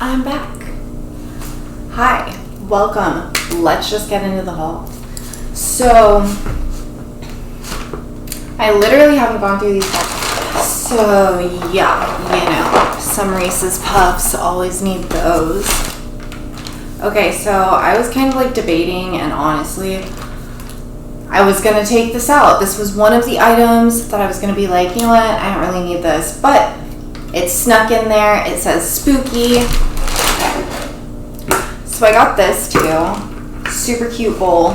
I'm back. Hi, welcome. Let's just get into the haul. So, I literally haven't gone through these hauls. So, yeah, some Reese's Puffs, always need those. Okay, so I was kind of like debating, and honestly, I was gonna take this out. This was one of the items that I was gonna be like, you know what, I don't really need this, but it's snuck in there. It says spooky. So I got this too. Super cute bowl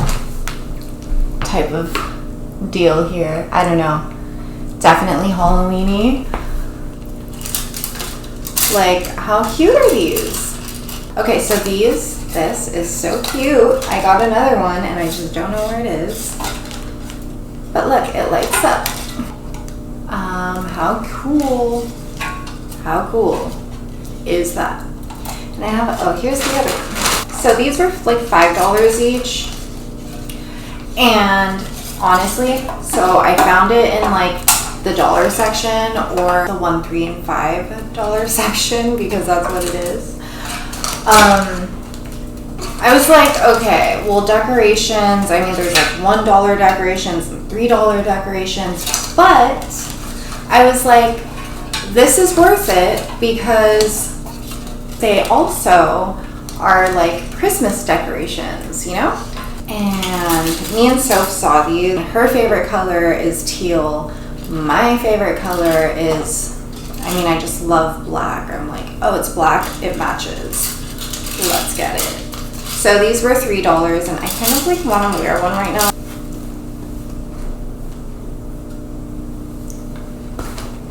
type of deal here. I don't know. Definitely Halloween-y. Like, how cute are these? Okay, so this is so cute. I got another one and I just don't know where it is. But look, it lights up. How cool. How cool is that? And I have, here's the other one. So these were like $5 each. And honestly, so I found it in like the dollar section or the $1, $3, and $5 section because that's what it is. I was like, okay, well, decorations, I mean, there's like $1 decorations and $3 decorations, but I was like, this is worth it because they also are like Christmas decorations, you know? And me and Soph saw these. Her favorite color is teal. My favorite color is, I just love black. I'm like, oh, it's black, it matches. Let's get it. So these were $3 and I kind of like want to wear one right now.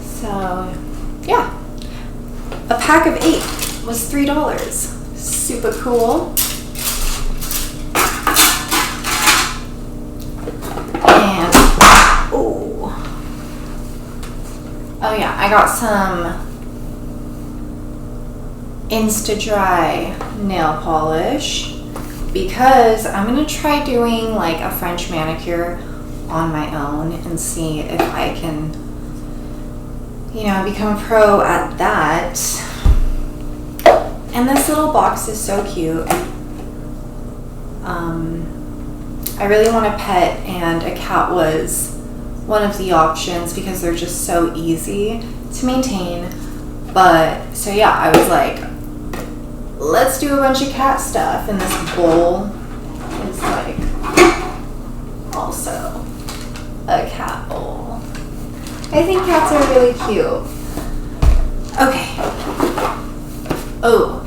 So yeah, a pack of 8 was $3. Super cool. And oh yeah, I got some Insta-Dry nail polish because I'm gonna try doing like a French manicure on my own and see if I can, become a pro at that. And this little box is so cute. I really want a pet, and a cat was one of the options because they're just so easy to maintain. But so yeah, I was like, let's do a bunch of cat stuff, and this bowl is like also a cat bowl. I think cats are really cute. Okay. Oh,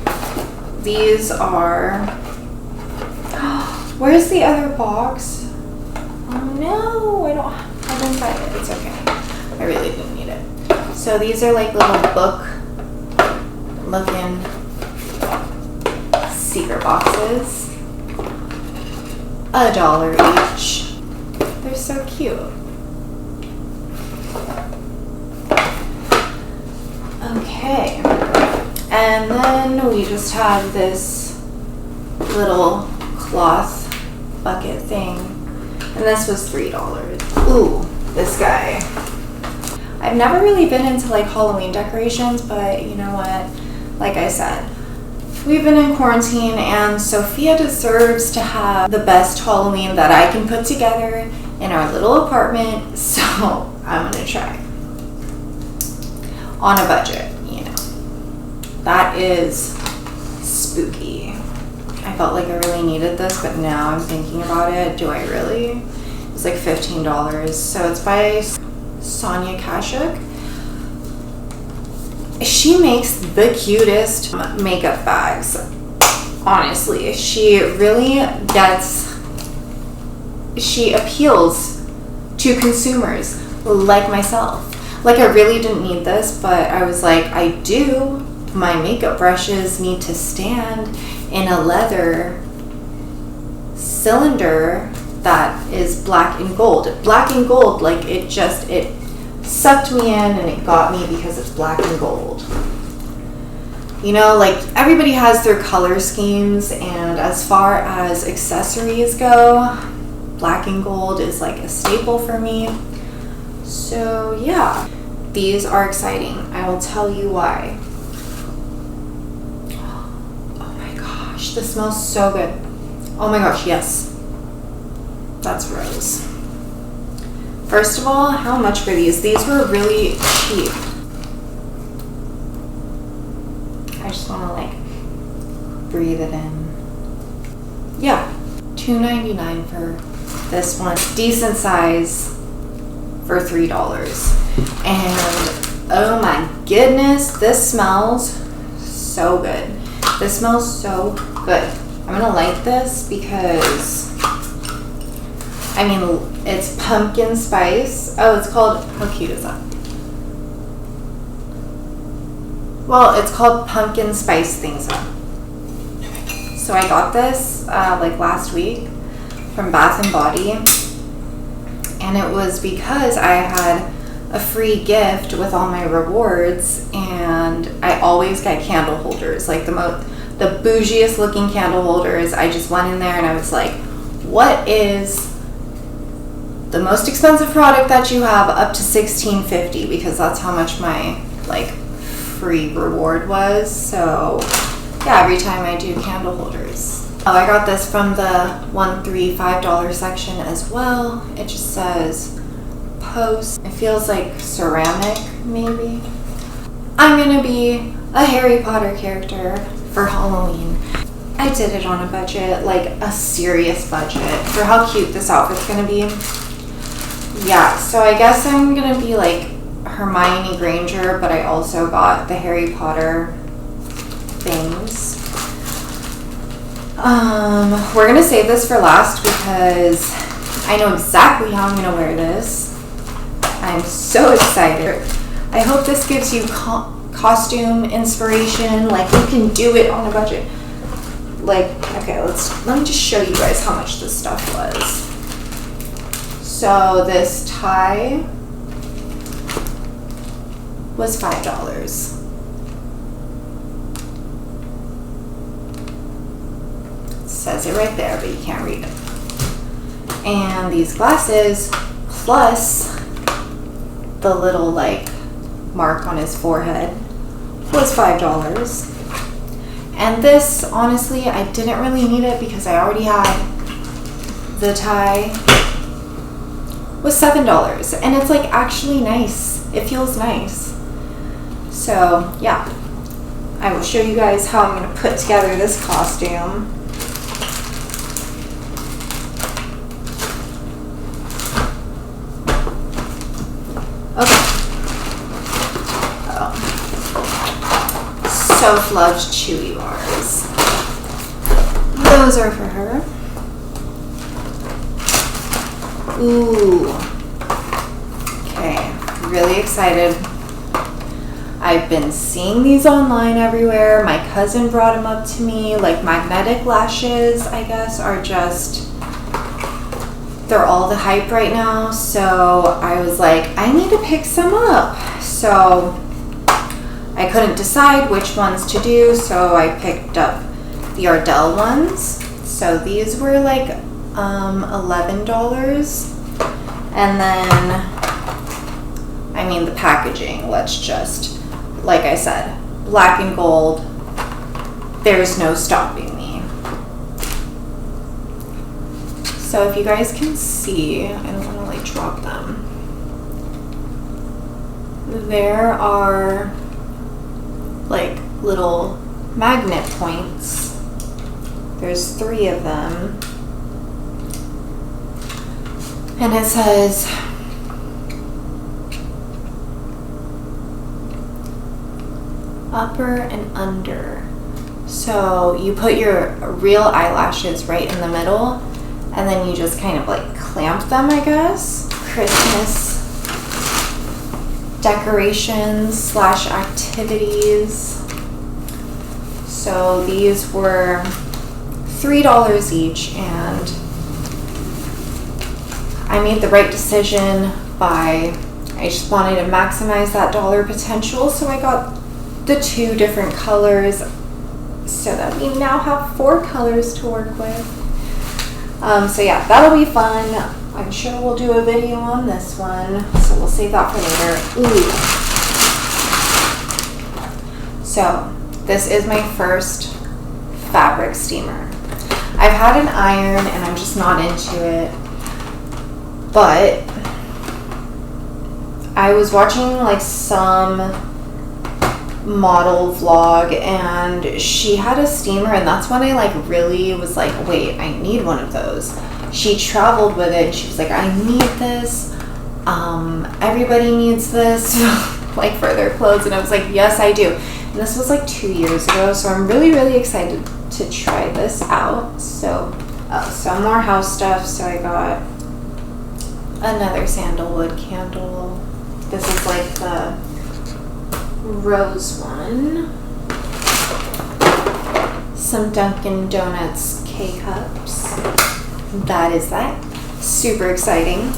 these are, where's the other box? Oh no, I didn't buy it. It's okay. I really didn't need it. So these are like little book looking secret boxes. $1 each. They're so cute. Okay. And then we just have this little cloth bucket thing. And this was $3. Ooh, this guy. I've never really been into like Halloween decorations, but you know what? Like I said, we've been in quarantine and Sophia deserves to have the best Halloween that I can put together in our little apartment. So I'm gonna try. On a budget, That is spooky. I felt like I really needed this, but now I'm thinking about it. Do I really? It's like $15. So it's by Sonia Kashuk. She makes the cutest makeup bags. Honestly, she appeals to consumers like myself. Like, I really didn't need this, but I was like, I do. My makeup brushes need to stand in a leather cylinder that is black and gold. Black and gold, like it sucked me in and it got me because it's black and gold. Like everybody has their color schemes, and as far as accessories go, black and gold is like a staple for me. So yeah, these are exciting. I will tell you why. gosh, this smells so good. Oh my gosh, yes. That's rose. First of all, how much were these? These were really cheap. I just want to like breathe it in. Yeah, $2.99 for this one. Decent size for $3. And oh my goodness, this smells so good. This smells so good. I'm gonna light this because, I mean, it's pumpkin spice. Oh, it's called, how cute is that? Well, it's called Pumpkin Spice Things Up. So I got this like last week from Bath & Body. And it was because I had a free gift with all my rewards, and I always get candle holders, like the bougiest looking candle holders. I just went in there and I was like, what is the most expensive product that you have, up to $16.50, because that's how much my like free reward was. So yeah, every time I do candle holders. Oh, I got this from the $1, $3, $5 section as well. It just says post. It feels like ceramic, maybe. I'm gonna be a Harry Potter character for Halloween. I did it on a budget, like a serious budget, for how cute this outfit's gonna be. Yeah, so I guess I'm gonna be like Hermione Granger, but I also got the Harry Potter things. We're gonna save this for last because I know exactly how I'm gonna wear this. I'm so excited. I hope this gives you costume inspiration, like you can do it on a budget. Like, okay, let me just show you guys how much this stuff was. So this tie was $5. It says it right there, but you can't read it. And these glasses, plus the little like mark on his forehead, was $5. And this, honestly, I didn't really need it because I already had the tie. Was $7, and it's like actually nice. It feels nice. So yeah, I will show you guys how I'm gonna put together this costume. Okay. Oh. Soph loves Chewy bars. Those are for her. Ooh. Okay, really excited. I've been seeing these online everywhere. My cousin brought them up to me. Like magnetic lashes, I guess, are just, they're all the hype right now. So I was like, I need to pick some up. So I couldn't decide which ones to do, so I picked up the Ardell ones. So these were like $11. And then, I mean, the packaging, let's just, like I said, black and gold, there's no stopping me. So if you guys can see, I don't want to like drop them. There are like little magnet points. There's 3 of them. And it says upper and under. So you put your real eyelashes right in the middle, and then you just kind of like clamp them, I guess. Christmas decorations / activities. So these were $3 each, and I made the right decision I just wanted to maximize that dollar potential, so I got the 2 different colors so that we now have 4 colors to work with. So yeah, that'll be fun. I'm sure we'll do a video on this one, so we'll save that for later. Ooh. So this is my first fabric steamer. I've had an iron and I'm just not into it, but I was watching like some model vlog and she had a steamer, and that's when I like really was like, wait, I need one of those. She traveled with it and she was like, I need this, everybody needs this like for their clothes, and I was like, yes I do. And this was like 2 years ago, so I'm really excited to try this out. So some more house stuff. So I got another sandalwood candle. This is like the rose one. Some Dunkin' Donuts K-Cups. That is that. Super exciting.